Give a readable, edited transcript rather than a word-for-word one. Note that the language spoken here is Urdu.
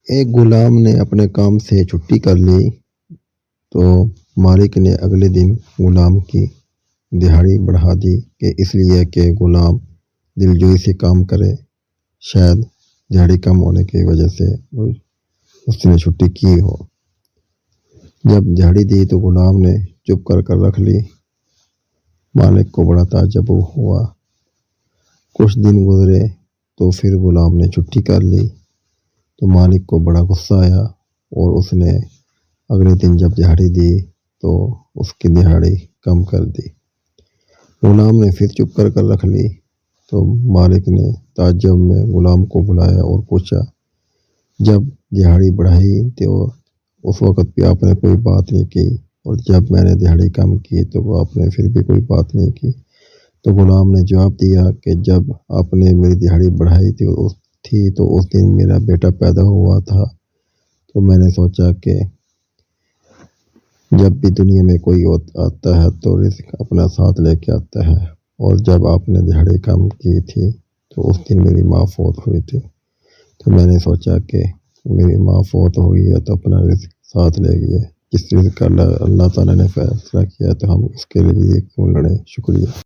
ایک غلام نے اپنے کام سے چھٹی کر لی تو مالک نے اگلے دن غلام کی دہاڑی بڑھا دی کہ اس لیے کہ غلام دلجوئی سے کام کرے۔ شاید دہاڑی کم ہونے کی وجہ سے اس نے چھٹی کی ہو۔ جب دہاڑی دی تو غلام نے چپ کر رکھ لی۔ مالک کو بڑا تعجب ہوا۔ کچھ دن گزرے تو پھر غلام نے چھٹی کر لی تو مالک کو بڑا غصہ آیا اور اس نے اگلے دن جب دہاڑی دی تو اس کی دہاڑی کم کر دی۔ غلام نے پھر چپ کر رکھ لی تو مالک نے تعجب میں غلام کو بلایا اور پوچھا، جب دہاڑی بڑھائی تو اس وقت بھی آپ نے کوئی بات نہیں کی اور جب میں نے دہاڑی کم کی تو آپ نے پھر بھی کوئی بات نہیں کی۔ تو غلام نے جواب دیا کہ جب آپ نے میری دہاڑی بڑھائی تھی تو اس دن میرا بیٹا پیدا ہوا تھا، تو میں نے سوچا کہ جب بھی دنیا میں کوئی آتا ہے تو رزق اپنا ساتھ لے کے آتا ہے، اور جب آپ نے دہاڑی کم کی تھی تو اس دن میری ماں فوت ہوئی تھی، تو میں نے سوچا کہ میری ماں فوت ہوئی ہے تو اپنا رزق ساتھ لے گئی ہے۔ جس رزق کا اللہ تعالیٰ نے فیصلہ کیا تو ہم اس کے لیے کیوں لڑیں۔ شکریہ۔